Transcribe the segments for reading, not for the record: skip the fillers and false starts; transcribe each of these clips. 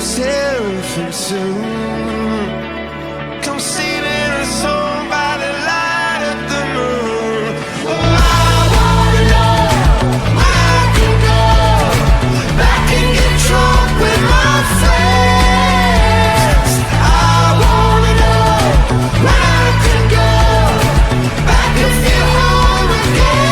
seraphim soon. Come singing a song by the light of the moon. Oh, I wanna know where I can go back and get drunk with my friends. I wanna know where I can go back and feel home again.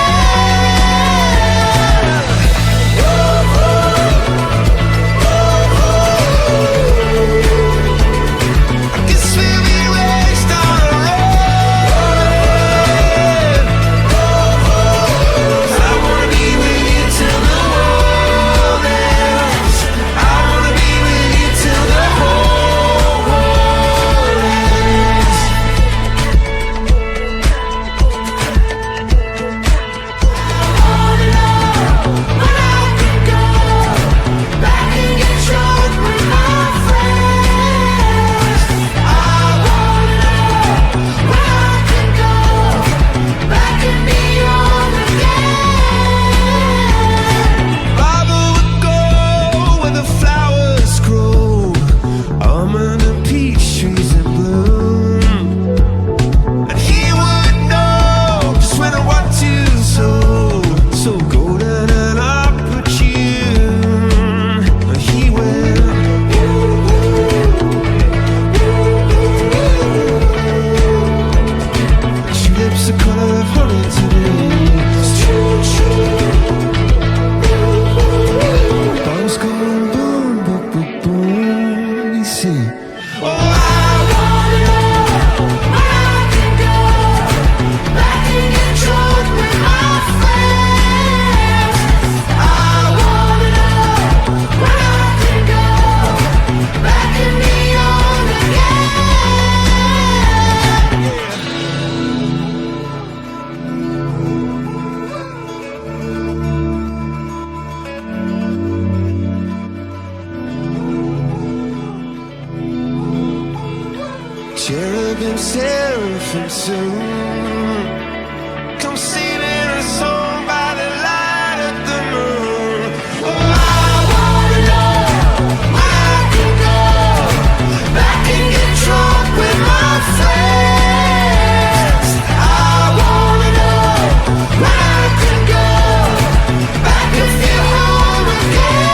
Cherubim, seraphim soon. Come singing a song by the light of the moon. Oh, I wanna know where I can go back and get drunk with my friends. I wanna know where I can go back and feel home again.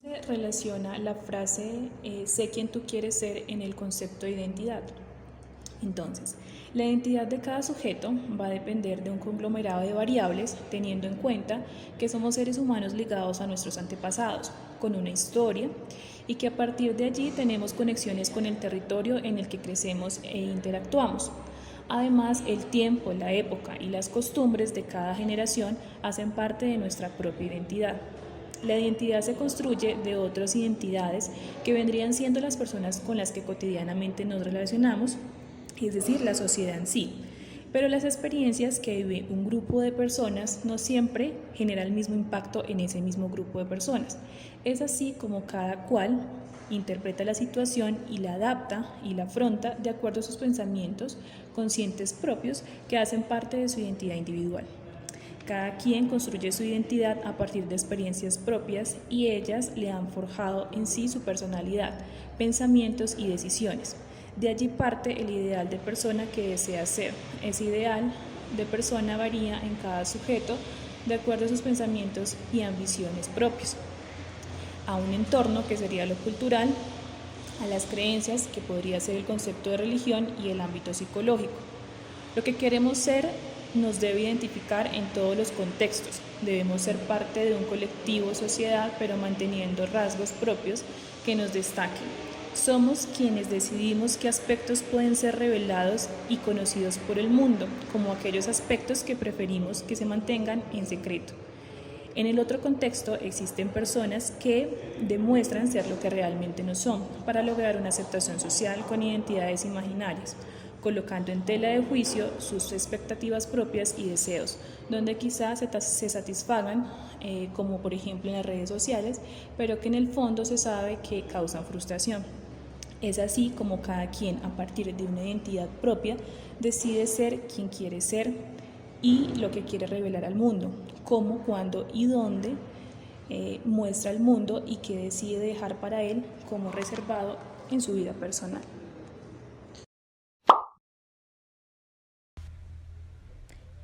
Se relaciona la frase sé quién tú quieres ser en el concepto de identidad. Entonces, la identidad de cada sujeto va a depender de un conglomerado de variables, teniendo en cuenta que somos seres humanos ligados a nuestros antepasados, con una historia, y que a partir de allí tenemos conexiones con el territorio en el que crecemos e interactuamos. Además, el tiempo, la época y las costumbres de cada generación hacen parte de nuestra propia identidad. La identidad se construye de otras identidades que vendrían siendo las personas con las que cotidianamente nos relacionamos, es decir, la sociedad en sí. Pero las experiencias que vive un grupo de personas no siempre genera el mismo impacto en ese mismo grupo de personas. Es así como cada cual interpreta la situación y la adapta y la afronta de acuerdo a sus pensamientos conscientes propios que hacen parte de su identidad individual. Cada quien construye su identidad a partir de experiencias propias y ellas le han forjado en sí su personalidad, pensamientos y decisiones. De allí parte el ideal de persona que desea ser. Ese ideal de persona varía en cada sujeto de acuerdo a sus pensamientos y ambiciones propios, a un entorno que sería lo cultural, a las creencias, que podría ser el concepto de religión, y el ámbito psicológico. Lo que queremos ser nos debe identificar en todos los contextos. Debemos ser parte de un colectivo, sociedad, pero manteniendo rasgos propios que nos destaquen. Somos quienes decidimos qué aspectos pueden ser revelados y conocidos por el mundo, como aquellos aspectos que preferimos que se mantengan en secreto. En el otro contexto existen personas que demuestran ser lo que realmente no son para lograr una aceptación social con identidades imaginarias, colocando en tela de juicio sus expectativas propias y deseos, donde quizás se satisfagan, como por ejemplo en las redes sociales, pero que en el fondo se sabe que causan frustración. Es así como cada quien, a partir de una identidad propia, decide ser quien quiere ser y lo que quiere revelar al mundo, cómo, cuándo y dónde muestra al mundo y qué decide dejar para él como reservado en su vida personal.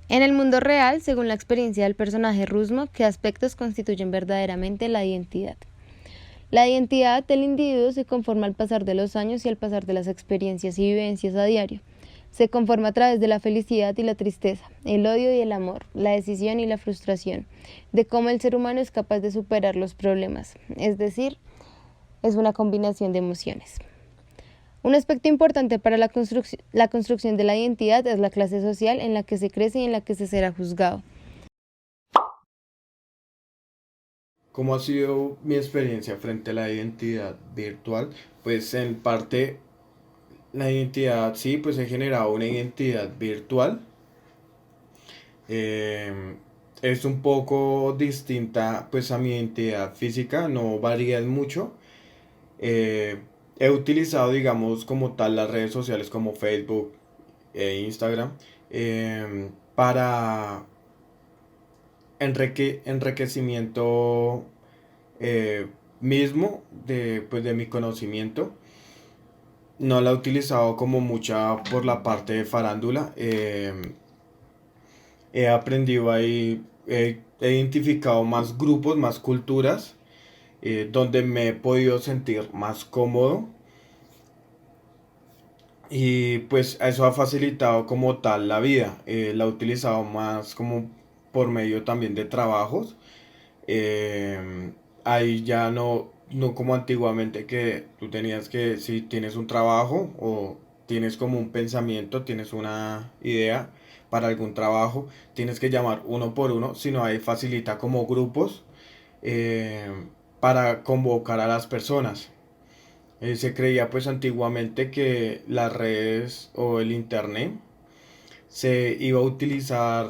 En el mundo real, según la experiencia del personaje Rusmo, ¿qué aspectos constituyen verdaderamente la identidad? La identidad del individuo se conforma al pasar de los años y al pasar de las experiencias y vivencias a diario. Se conforma a través de la felicidad y la tristeza, el odio y el amor, la decisión y la frustración, de cómo el ser humano es capaz de superar los problemas, es decir, es una combinación de emociones. Un aspecto importante para la construcción de la identidad es la clase social en la que se crece y en la que se será juzgado. ¿Cómo ha sido mi experiencia frente a la identidad virtual? Pues en parte la identidad, sí, pues he generado una identidad virtual. Eh, es un poco distinta pues a mi identidad física, no varía mucho. Eh, He utilizado, digamos, como tal las redes sociales como Facebook e Instagram para enriquecimiento eh, mismo pues, de mi conocimiento. No la he utilizado como mucha por la parte de farándula. He aprendido ahí, he identificado más grupos, más culturas, donde me he podido sentir más cómodo. Y pues eso ha facilitado como tal la vida. La he utilizado más como por medio también de trabajos. Ahí ya no como antiguamente que tú tenías que, si tienes un trabajo o tienes como un pensamiento, tienes una idea para algún trabajo, tienes que llamar uno por uno, sino ahí facilita como grupos eh, para convocar a las personas. Se creía pues antiguamente que las redes o el internet se iba a utilizar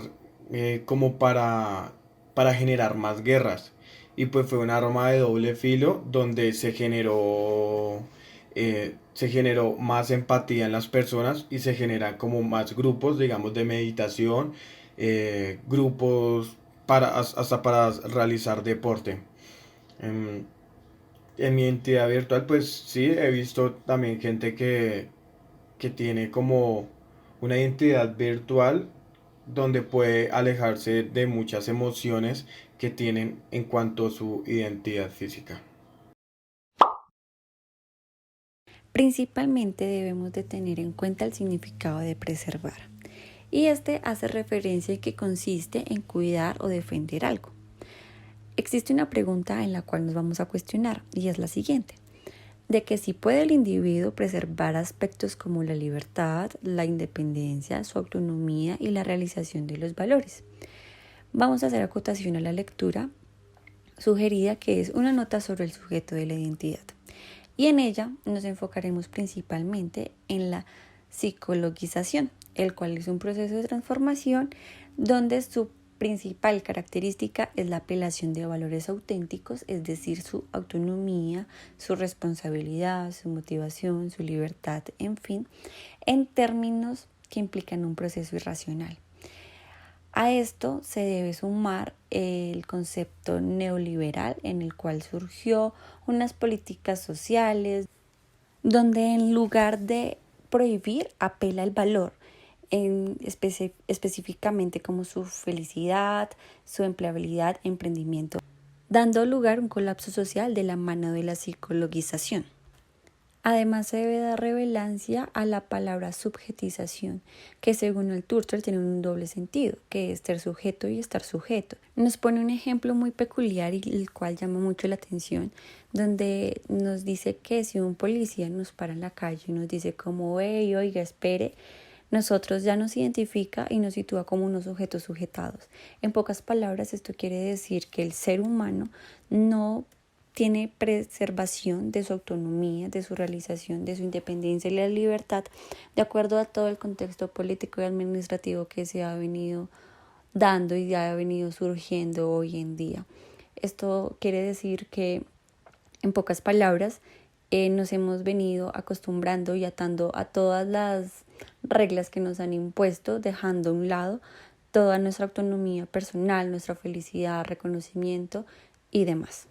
como para generar más guerras. Y pues fue un arma de doble filo donde se generó más empatía en las personas y se generan como más grupos, digamos, de meditación, grupos hasta para realizar deporte. Em, en mi entidad virtual, pues sí, he visto también gente que tiene como una identidad virtual donde puede alejarse de muchas emociones que tienen en cuanto a su identidad física. Principalmente debemos de tener en cuenta el significado de preservar. Y este hace referencia a que consiste en cuidar o defender algo. Existe una pregunta en la cual nos vamos a cuestionar y es la siguiente: de que si puede el individuo preservar aspectos como la libertad, la independencia, su autonomía y la realización de los valores. Vamos a hacer acotación a la lectura sugerida, que es una nota sobre el sujeto de la identidad. Y en ella nos enfocaremos principalmente en la psicologización, el cual es un proceso de transformación donde su principal característica es la apelación de valores auténticos, es decir, su autonomía, su responsabilidad, su motivación, su libertad, en fin, en términos que implican un proceso irracional. A esto se debe sumar el concepto neoliberal, en el cual surgió unas políticas sociales donde en lugar de prohibir apela al valor, específicamente como su felicidad, su empleabilidad, emprendimiento, dando lugar a un colapso social de la mano de la psicologización. Además, se debe dar relevancia a la palabra subjetización, que según el Turter tiene un doble sentido, que es ser sujeto y estar sujeto. Nos pone un ejemplo muy peculiar y el cual llama mucho la atención, donde nos dice que si un policía nos para en la calle y nos dice como, hey, oiga, espere, nosotros ya nos identifica y nos sitúa como unos sujetos sujetados. En pocas palabras, esto quiere decir que el ser humano no tiene preservación de su autonomía, de su realización, de su independencia y la libertad, de acuerdo a todo el contexto político y administrativo que se ha venido dando y ha venido surgiendo hoy en día. Esto quiere decir que, en pocas palabras, nos hemos venido acostumbrando y atando a todas las reglas que nos han impuesto, dejando a un lado toda nuestra autonomía personal, nuestra felicidad, reconocimiento y demás.